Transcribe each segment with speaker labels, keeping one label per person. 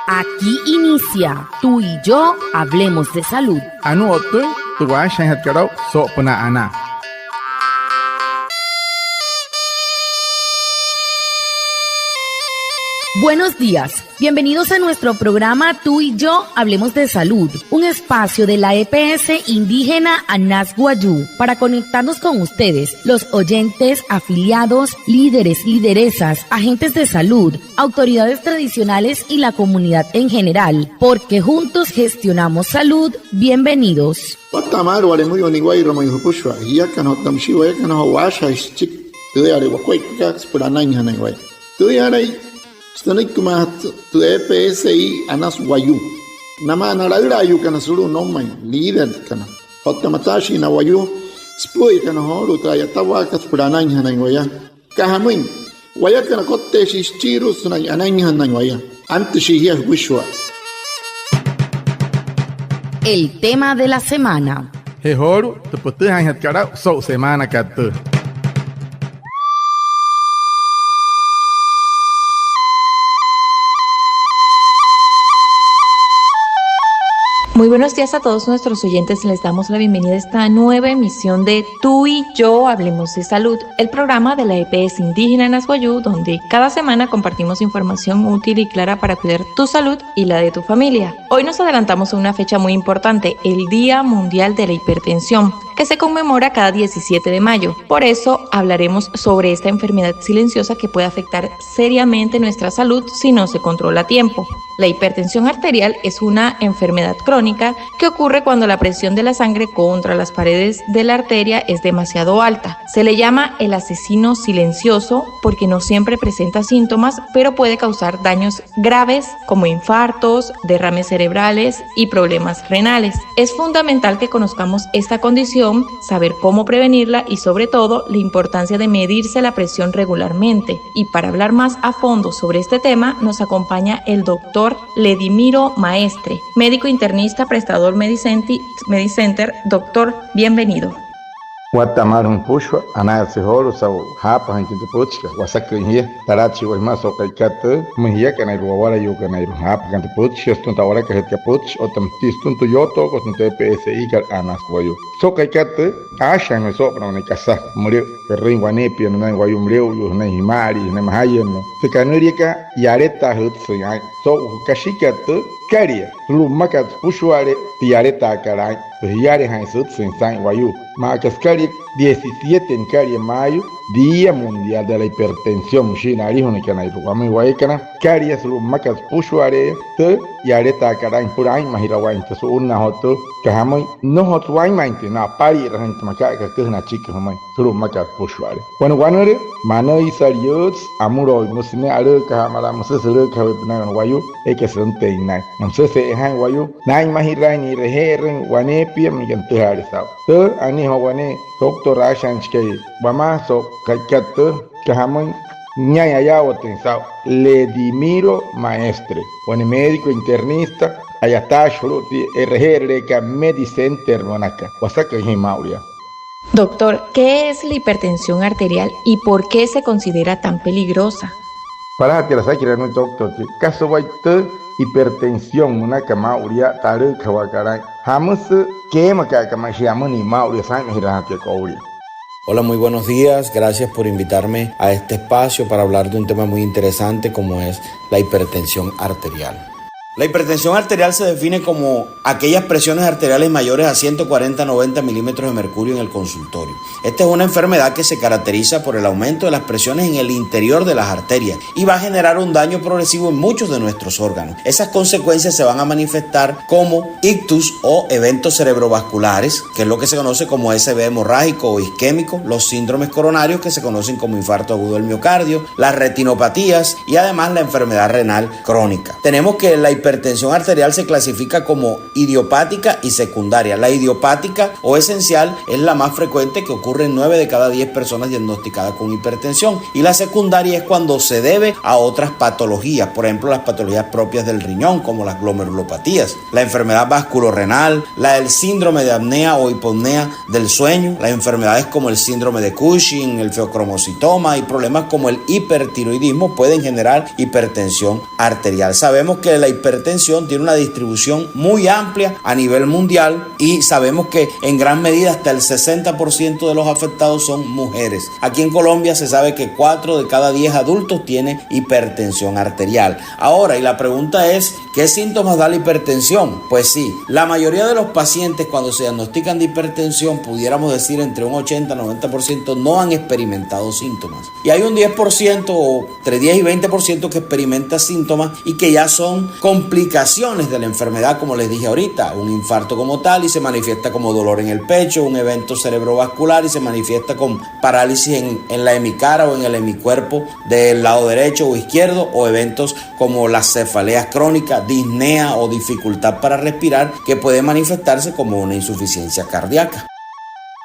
Speaker 1: Aquí inicia Tú y yo hablemos de salud.
Speaker 2: Anu otu tuwa shanhat karau so pena ana.
Speaker 1: Buenos días, bienvenidos a nuestro programa Tú y yo hablemos de salud, un espacio de la EPS indígena Anas Guayú para conectarnos con ustedes, los oyentes, afiliados, líderes, lideresas, agentes de salud, autoridades tradicionales y la comunidad en general, porque juntos gestionamos salud. Bienvenidos.
Speaker 3: Stanay kumat tu EPSI Anas Wayu. Nama naraira ayu kana suru nomai leader kana. Hotamatashi na wayu spui kana horu traya tawakas pranay hanay waya. Kahamuin waya kana kotte shistiru sunay anay hanay waya. Antishihia wishwa.
Speaker 1: El tema de la semana.
Speaker 2: He horu te putu hanhat karau so semana katu.
Speaker 4: Muy buenos días a todos nuestros oyentes, les damos la bienvenida a esta nueva emisión de Tú y yo hablemos de salud, el programa de la EPS indígena Anas Guayú, donde cada semana compartimos información útil y clara para cuidar tu salud y la de tu familia. Hoy nos adelantamos a una fecha muy importante, el Día Mundial de la Hipertensión, que se conmemora cada 17 de mayo. Por eso hablaremos sobre esta enfermedad silenciosa que puede afectar seriamente nuestra salud si no se controla a tiempo. La hipertensión arterial es una enfermedad crónica que ocurre cuando la presión de la sangre contra las paredes de la arteria es demasiado alta. Se le llama el asesino silencioso porque no siempre presenta síntomas, pero puede causar daños graves como infartos, derrames cerebrales y problemas renales. Es fundamental que conozcamos esta condición, saber cómo prevenirla y sobre todo la importancia de medirse la presión regularmente. Y para hablar más a fondo sobre este tema nos acompaña el doctor Ledimiro Maestre, médico internista, prestador Medicenter. Doctor, bienvenido.
Speaker 5: Guatamarum puxo, anase holo, sau hapa, hanquinte puchka, wasakrinhia, tarachi, wasmaso, kaikate, muhia, canairu, agora eu canairu, hapa, cante puch, estunta hora que retka puch, otam tistunto yoto, costunto EPSI, car anas guayu. So kaikate, asha, no sopra, una casa, murió, perrin, guanepia, no guayu, murió, no himari, no mahayen, se canurica, yareta, hutsu, so kashikate, caria, lumacat, puxuare, tiareta, carai, yare, hansut, sin san, guayu, Macascari 17 en Cari mayo, Día Mundial de la Hipertensión, China, Arihon, Canairu, Guami, Guaycana, Carias, Macas, Pushuare, Te, y Areta, Carain, Purain, Mahirawain, Tesu, una hoto, Kahamai, no hot wine, na Pari, Rahant Macaca, que es una chica, Suru Macas, Pushuare. Bueno, Guanere, Mano y Sariots, Amuro, Musine, Are, Kahamara, Moses, Kawapan, Guayu, Ekasan Tainai, Moses, Han Guayu, Nine Mahirain, y Reheren, Guanepia, Migantuarisao. Te, Ani Hawane, Doctor Ashanske, Bamaso, Kaikate, Kahamai, Ñayayawaten, Ledimiro Maestre, Juan médico internista, Ayatash, RGRK Medicenter, Monaca, Wasaka y Mauria.
Speaker 4: Doctor, ¿qué es la hipertensión arterial y por qué se considera tan peligrosa?
Speaker 5: Para que la saque no doctor, que caso guaite hipertensión una camauria tare kawakarai. Hamus que makakamashi mauria san hirate kauria.
Speaker 6: Hola, muy buenos días. Gracias por invitarme a este espacio para hablar de un tema muy interesante como es la hipertensión arterial. La hipertensión arterial se define como aquellas presiones arteriales mayores a 140-90 milímetros de mercurio en el consultorio. Esta es una enfermedad que se caracteriza por el aumento de las presiones en el interior de las arterias y va a generar un daño progresivo en muchos de nuestros órganos. Esas consecuencias se van a manifestar como ictus o eventos cerebrovasculares, que es lo que se conoce como SB hemorrágico o isquémico, los síndromes coronarios que se conocen como infarto agudo del miocardio, las retinopatías y además la enfermedad renal crónica. Tenemos que la hipertensión arterial se clasifica como idiopática y secundaria. La idiopática o esencial es la más frecuente, que ocurre en 9 de cada 10 personas diagnosticadas con hipertensión, y la secundaria es cuando se debe a otras patologías, por ejemplo las patologías propias del riñón como las glomerulopatías, la enfermedad vasculorrenal, el síndrome de apnea o hipopnea del sueño, las enfermedades como el síndrome de Cushing, el feocromocitoma y problemas como el hipertiroidismo pueden generar hipertensión arterial. Sabemos que la hipertensión hipertensión tiene una distribución muy amplia a nivel mundial y sabemos que en gran medida hasta el 60% de los afectados son mujeres. Aquí en Colombia se sabe que 4 de cada 10 adultos tienen hipertensión arterial. Ahora, y la pregunta es, ¿qué síntomas da la hipertensión? Pues sí, la mayoría de los pacientes cuando se diagnostican de hipertensión, pudiéramos decir entre un 80-90% no han experimentado síntomas. Y hay un 10% o entre 10 y 20% que experimenta síntomas y que ya son complicaciones de la enfermedad, como les dije ahorita, un infarto como tal y se manifiesta como dolor en el pecho, un evento cerebrovascular y se manifiesta con parálisis en la hemicara o en el hemicuerpo del lado derecho o izquierdo, o eventos como las cefaleas crónicas, disnea o dificultad para respirar, que puede manifestarse como una insuficiencia cardíaca.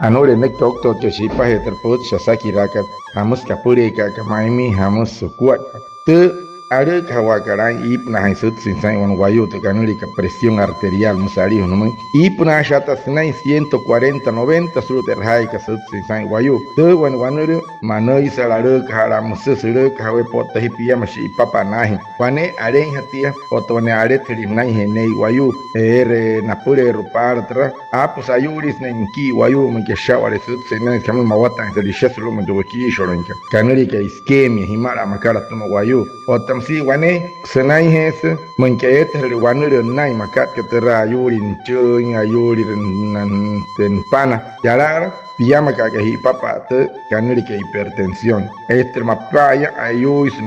Speaker 5: Anore nek tok to chipa heterput shasaki rakat hamus kapure ka kamaimi hamus sukuat te ada kawakaran ipna haisut sinsai wan wayu te kanuri ka presión arterial musari hunum ipna shata sinai 140-90 suru terhai ka sut sinsai wayu te wan wanuru manoi salare ka haram susure ka we pot hipia mashi papa nahi wane aren hatia otone are trinai henei wayu ere napure rupar tra apus ayuris nenki wayu ke shaware sut sinai kamu mawatan delicious lu menjoki shoranka kanuri ka iskemia himara makara tuma wayu otam si wane senai hes mencaet hari wane renai makat ketera ayurin cuing ayurin nan tenpana jalar piyama kakahi papa te kanuri ke hipertensión extrema playa ayuis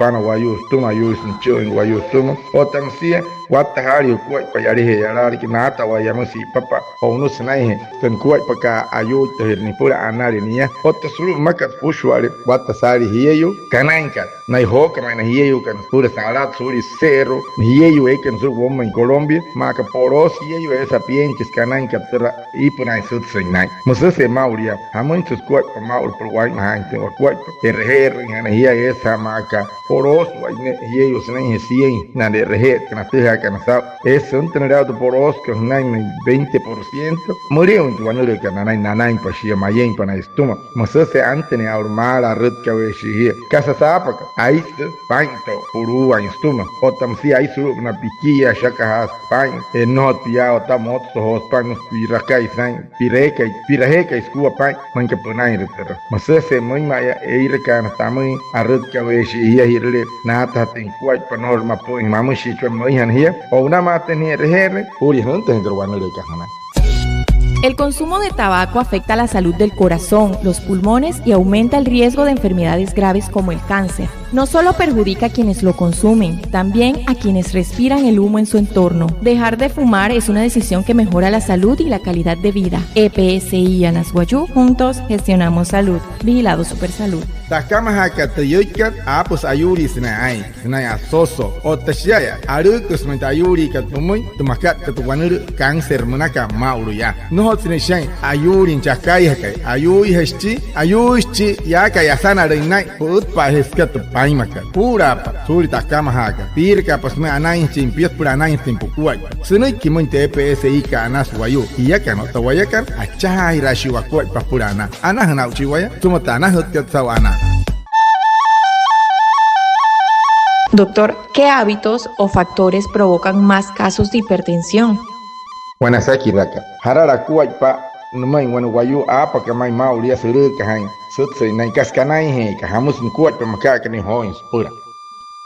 Speaker 5: pana wayu tuma ayuis cuing wayu tuma otam si wata hari kuat payari he jalar kinata wayama si papa onu senai ten kuat paka ayu tehirni pura anari niya otta sulu makat pushwale wata sari hiyo kanankat nai hoka mana hiyo kan pura salat suri cerro hiyo kan sur woma en Colombia maka poros hiyo esa pienches kanankat tra ipuna sut senai musase mauria hamon sus kuat pa maur por wai mahante wa kuat reher ngana hiya esa maka poros wai hiyo senai hesien na de reher kana teha kana sa es un tenerado poros que nai 20% murió un tuanure kana nai pashia mayen pana estuma musase antene aurmala red kaweshi casa sapaka aí panto puru a estuma otam si aí suru na piquia chaka has pan no pia otamot so hos pan piraka isan pireka iskua pan manke punai retera musase moi maya eirka na tamai arred kaweshi ia hirle na ta tin kwai panor mapo mamushi chon moi han hia o una mate ni rehere uri hunte ndrwanule kahana.
Speaker 4: El consumo de tabaco afecta la salud del corazón, los pulmones y aumenta el riesgo de enfermedades graves como el cáncer. No solo perjudica a quienes lo consumen, también a quienes respiran el humo en su entorno. Dejar de fumar es una decisión que mejora la salud y la calidad de vida. EPSI y Anasguayú, juntos gestionamos salud. Vigilado Supersalud.
Speaker 2: Takama hakatayukat apus ayuri sinai asoso o tashaya arukus ayuri katumuy tumakat katuwanur cáncer munaka mauruya no sinai ayuri chakai hakai ayui hesti yaka yasana reinai utpa heskat paimaka pura suri takama haka pirka pasme anai chimpias pura anai timpukuai sinai kimonte PSI ka Anasguayú yaka no tawayakan achai rashiwa kuai papurana anahna uchiwaya tumatana hutkat sawana.
Speaker 4: Doctor, ¿qué hábitos o factores provocan más casos de hipertensión?
Speaker 5: Wanasaki raka harara kuaipa numai wayu apa ka mai mauria suru ka hain sutse nai kaskanai he ka hamus kuaipa maka ka ni hoins pura.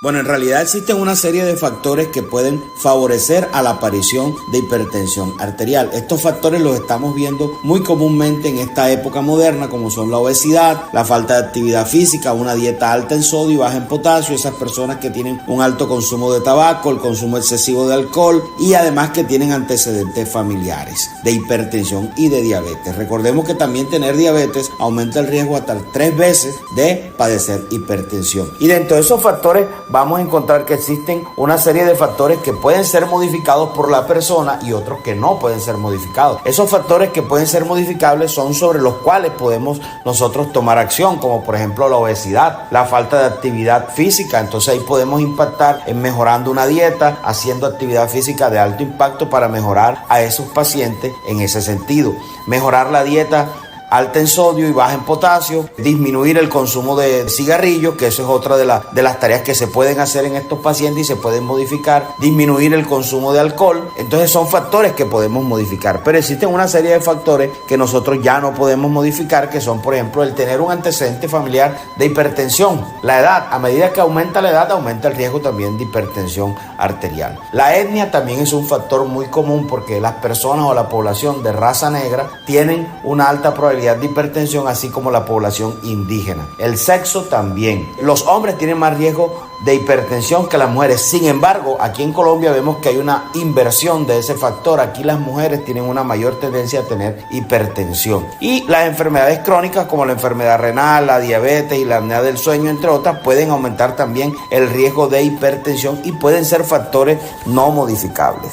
Speaker 6: Bueno, en realidad existen una serie de factores que pueden favorecer a la aparición de hipertensión arterial. Estos factores los estamos viendo muy comúnmente en esta época moderna, como son la obesidad, la falta de actividad física, una dieta alta en sodio y baja en potasio, esas personas que tienen un alto consumo de tabaco, el consumo excesivo de alcohol y además que tienen antecedentes familiares de hipertensión y de diabetes. Recordemos que también tener diabetes aumenta el riesgo hasta 3 veces de padecer hipertensión. Y dentro de esos factores vamos a encontrar que existen una serie de factores que pueden ser modificados por la persona y otros que no pueden ser modificados. Esos factores que pueden ser modificables son sobre los cuales podemos nosotros tomar acción, como por ejemplo la obesidad, la falta de actividad física. Entonces ahí podemos impactar en mejorando una dieta, haciendo actividad física de alto impacto para mejorar a esos pacientes en ese sentido. Mejorar la dieta alta en sodio y baja en potasio, disminuir el consumo de cigarrillos, que eso es otra de las tareas que se pueden hacer en estos pacientes y se pueden modificar, disminuir el consumo de alcohol. Entonces son factores que podemos modificar, pero existen una serie de factores que nosotros ya no podemos modificar, que son, por ejemplo, el tener un antecedente familiar de hipertensión, la edad. A medida que aumenta la edad, aumenta el riesgo también de hipertensión arterial. La etnia también es un factor muy común porque las personas o la población de raza negra tienen una alta probabilidad de hipertensión, así como la población indígena. El sexo también. Los hombres tienen más riesgo de hipertensión que las mujeres. Sin embargo, aquí en Colombia vemos que hay una inversión de ese factor. Aquí las mujeres tienen una mayor tendencia a tener hipertensión. Y las enfermedades crónicas como la enfermedad renal, la diabetes y la apnea del sueño, entre otras, pueden aumentar también el riesgo de hipertensión y pueden ser factores no modificables.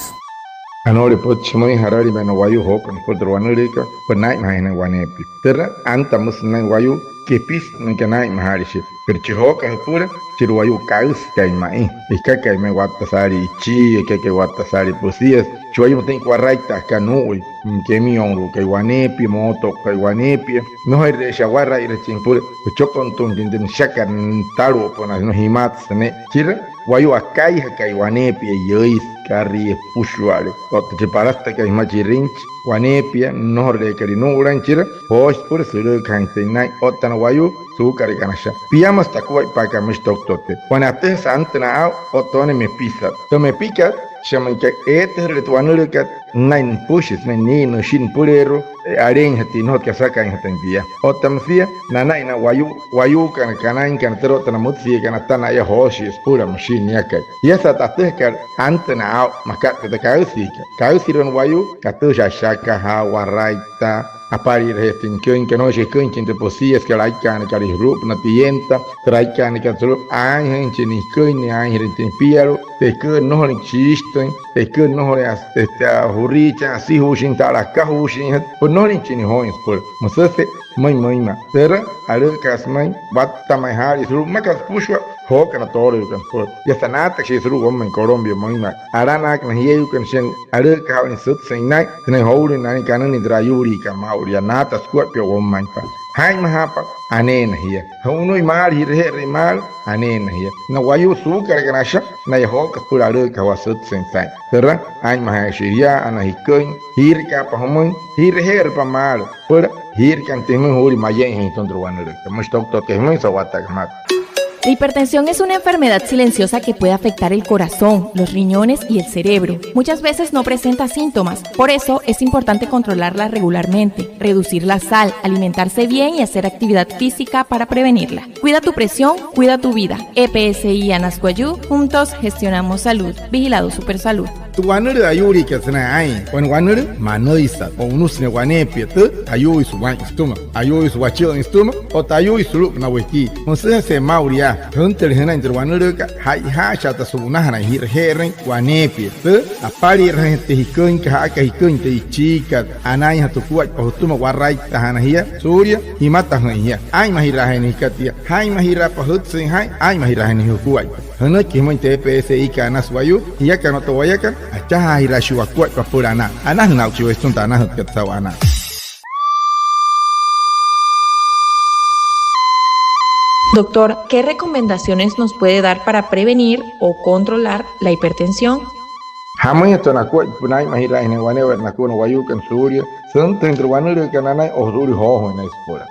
Speaker 5: Anore pochmoy harari beno wayu hokan podro wanurika penai mahina wanepi terra anta musna wayu kepis nkanai maharishi perchi hokan pura chiru wayu kaus kai mai ikaka me watasari chi ikaka watasari posias chuayu tem kwaraita kanui kemi onru kai wanepi moto kai wanepi no hay reshawarra ira chimpura chokon tundin shakan taru pona no himat ne chira wayu akai kai wanepi yois kari pushwale ot preparasta kai machirinch wanepia no re kari no uranchira hosh pur suru kantenai otana wayu su kari kanasha piamas takwai paka mistoktote wanate santna otone me pisa to me pica chaman que retuanurukat nine pushes ni no shin purero arenha tino que saca en tendia otamsia nanaina wayu kan kanain kan trota namutsi kan tana ya hoshi pura machine yaka yasa tatekar antena makat de kausiron wayu katu shaka ha waraita apari restin que no se kunkin de posies que la kan kari rup na tienta traikan que tro an chini kun an rentin piero te kun no ni chisten te kun no este huricha así hushin tala ka hushin por no ni chini hoins por mosese mai ma terra aru kasmai batta mai hari rup makas pushwa hokan toro kan por ya sanata que suru gom en Colombia mai ma arana kan hiyu kan shen aru ka ni sut seinai ne houri nani kanan ni drayuri ka mauria nata scorpio gom mai pa hai mahapa anena hiya uno imar hirre mal anena hiya na wayu sukar kanasha na hoka pura aru ka wasut sensai terra ai mahashiria ana hikoin hirka pa homun hirher pa mal por hirkan temu hori mayen hin tondruanu ka mustok que muy sawata kamat.
Speaker 4: La hipertensión es una enfermedad silenciosa que puede afectar el corazón, los riñones y el cerebro. Muchas veces no presenta síntomas, por eso es importante controlarla regularmente, reducir la sal, alimentarse bien y hacer actividad física para prevenirla. Cuida tu presión, cuida tu vida. EPSI Anasguayú, juntos gestionamos salud. Vigilado Supersalud.
Speaker 2: Tu wanur ayuri que sana ai, wanur manoisa, o unus ne wanepi tu ayu is wan istuma, ayu is wachil istuma, o tayu is rup na weki. Monse se mauria, hunter hena inter wanur ka hai ha chata subuna hana hir heren wanepi tu apari rente hikun ka hikun te chica anai hatu kuat pahutuma warai tahana hia surya himata hia. Ai mahira heni katia, hai mahira pahut sin hai, ai mahira heni hukuai. Hana kimon te PSI ka Anasguayú, hia ka no to wayakan achaha hirashua kuat papurana anah nau chiu estunta anah ketsawana.
Speaker 4: Doctor, ¿qué recomendaciones nos puede dar para prevenir o controlar la hipertensión?
Speaker 5: Hamay to na kuat punai mahira ene wane na kuno wayu kan surya sunt entre wanure kanana osuri hoho en espora.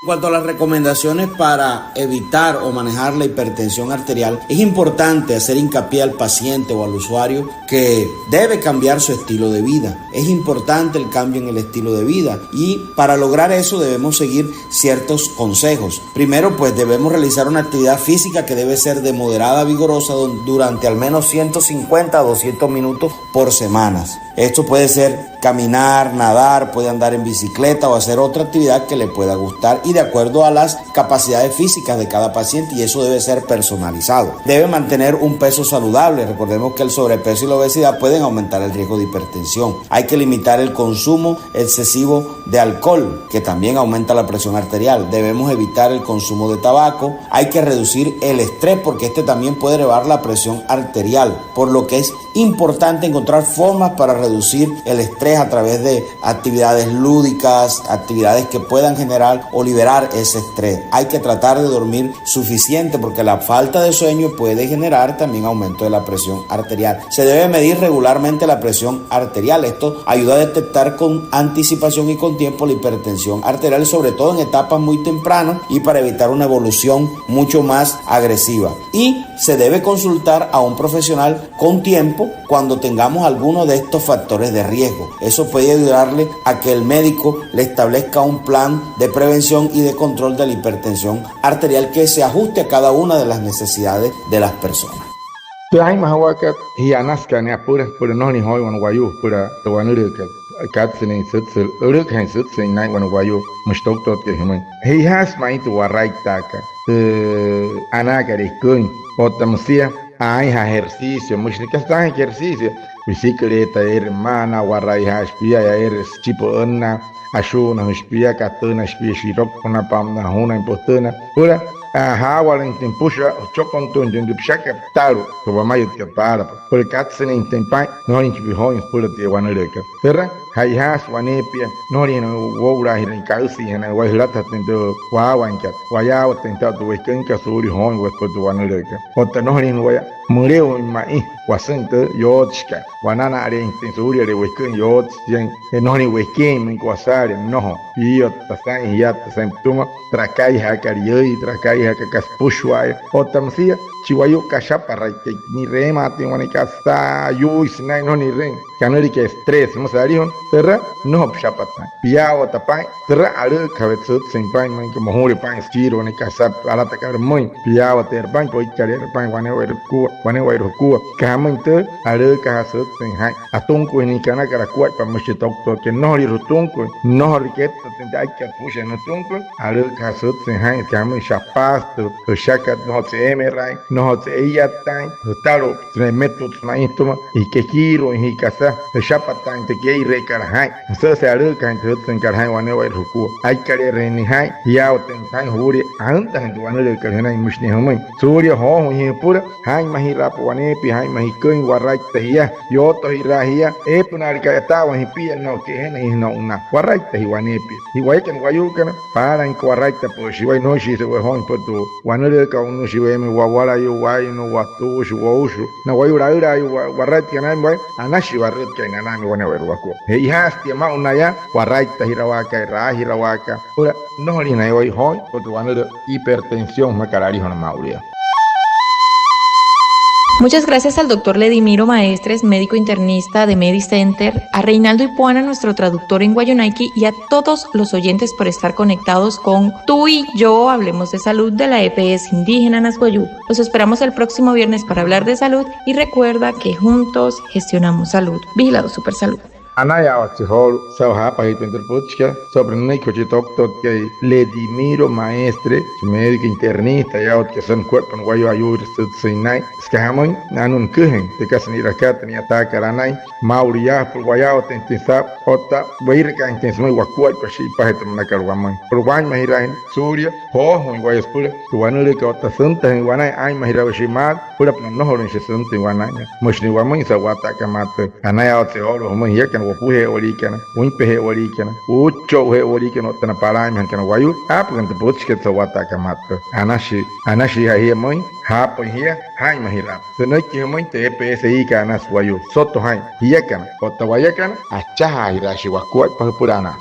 Speaker 6: En cuanto a las recomendaciones para evitar o manejar la hipertensión arterial, es importante hacer hincapié al paciente o al usuario que debe cambiar su estilo de vida. Es importante el cambio en el estilo de vida y para lograr eso debemos seguir ciertos consejos. Primero, pues debemos realizar una actividad física que debe ser de moderada a vigorosa durante al menos 150 a 200 minutos por semana. Esto puede ser caminar, nadar, puede andar en bicicleta o hacer otra actividad que le pueda gustar y de acuerdo a las capacidades físicas de cada paciente, y eso debe ser personalizado. Debe mantener un peso saludable. Recordemos que el sobrepeso y la obesidad pueden aumentar el riesgo de hipertensión. Hay que limitar el consumo excesivo de alcohol, que también aumenta la presión arterial. Debemos evitar el consumo de tabaco. Hay que reducir el estrés porque este también puede elevar la presión arterial, por lo que es importante encontrar formas para reducir el estrés estrés a través de actividades lúdicas, actividades que puedan generar o liberar ese estrés. Hay que tratar de dormir suficiente porque la falta de sueño puede generar también aumento de la presión arterial. Se debe medir regularmente la presión arterial. Esto ayuda a detectar con anticipación y con tiempo la hipertensión arterial, sobre todo en etapas muy tempranas y para evitar una evolución mucho más agresiva. Y se debe consultar a un profesional con tiempo cuando tengamos alguno de estos factores de riesgo. Eso puede ayudarle a que el médico le establezca un plan de prevención y de control de la hipertensión arterial que se ajuste a cada una de las necesidades de las personas.
Speaker 5: Tuai mahawaka hianaska ne pura no ni hoy wan wayu pura to wanuruka katsini sutsul uruk han sutsin nai wan wayu mustok tot ke himan he has mai to warai taka anagari kun otamsia ai ejercicio mushnika está ejercicio bicicleta hermana warai has pia tipo anna ashuna huspia katuna spia shirok na pamna huna importana pura hawa tem puxa chocontun de pshaka taru to ba mai que para por katsene tem pai no in bi hoin por te wanareka terra hai has wanepia no ri no wora hirin kausi hena wa hilata tendo wa wankat wa ya tenta to wekan ka suri hoin wa por te wanareka ota no ri no wa mureu mai wasanta yotska wanana are tem suri are wekan yot yen no ri wekan min kwasare no io tasan yat symptoma trakai hakarioi trakai hakakas pushwai otamsia chiwayo kashapa que ni rema te wani kasta yuis nai no ni ren kanori que estrés mo sarion terra no chapata piao tapai terra aru kavetsut simpai man que mohore pai stiro ni kasap ala takar moi piao ter ban poi kare pai wane wai ku kamen te aru kahasut sen hai atunku ni kana kara kuat pa mchitok to que no ri rutunku no riket te ai que pusha no tunku aru kahasut sen hai kamen chapas to shakat no se emerai no se ella tan taro se meto na intoma y que giro en casa se chapa tan te que ir carhai se aru kan te ten carhai wane wai ruku ai kare reni hai ya ten tan huri anta hen wane carhai mushni hamai surya ho hi pura hai mahira wane pi hai mahi kuin warai tehia yo to hirahia e punar ka ta wa hi pi no que hen no una warai te wane pi hi wai kan wayu kan para en warai te po shi wai no shi se wa hon po tu wane ka unu shi we me wa wala yo wai no watu shu woshu na wai ura warai te na mai anashi warai te na mi wane wai wako he hasti ma una ya warai te hirawaka hirawaka ora no ri na wai hoi po tu wane hipertensión ma karari hon mauria.
Speaker 4: Muchas gracias al doctor Ledimiro Maestres, médico internista de MediCenter, a Reinaldo Ipuana, nuestro traductor en Guayunaiki, y a todos los oyentes por estar conectados con Tú y Yo, Hablemos de Salud de la EPS Indígena Nasguayú. Los esperamos el próximo viernes para hablar de salud y recuerda que juntos gestionamos salud. Vigilado Supersalud.
Speaker 5: Anaya Otsihol, Sauhapa y Penterpuchka, sobre un eco de doctor que Ledimiro Maestre, médico internista, ya que son cuerpo en Guayo Ayur, Sutsinai, Skahamoy, Nanun Kuhen, de Casaniracat, ni ataca Ranai, Mauria, por Guayao, Tentisap, Ota, Wairka, Intensmo, Wakuay, Pashi, Pahetam Nakarwaman, por Guay Mahirain, Surya, Ho, en Guayaspura, Tuanurica, Ota Santa, en Guanay, Ay Mahirabashimat, Pura Planohor, en Santa, en Guanay, Mushniwaman, Sawataka Mate, Anaya Otsihol, Homoyakan, Wapuhe Orikana, Wimpehe Orikana, Ucho Orikana, Tanaparai, Hankana Wayu, Apan the Butchket Sawataka Mate, Anashi Hia Moin, Hapo here, Hai Mahira. The Naki Mointe EPSI Canas Wayu, Soto Hai, Hiakan, Otawayakan, Achaha Hirashi Wakuat Purana.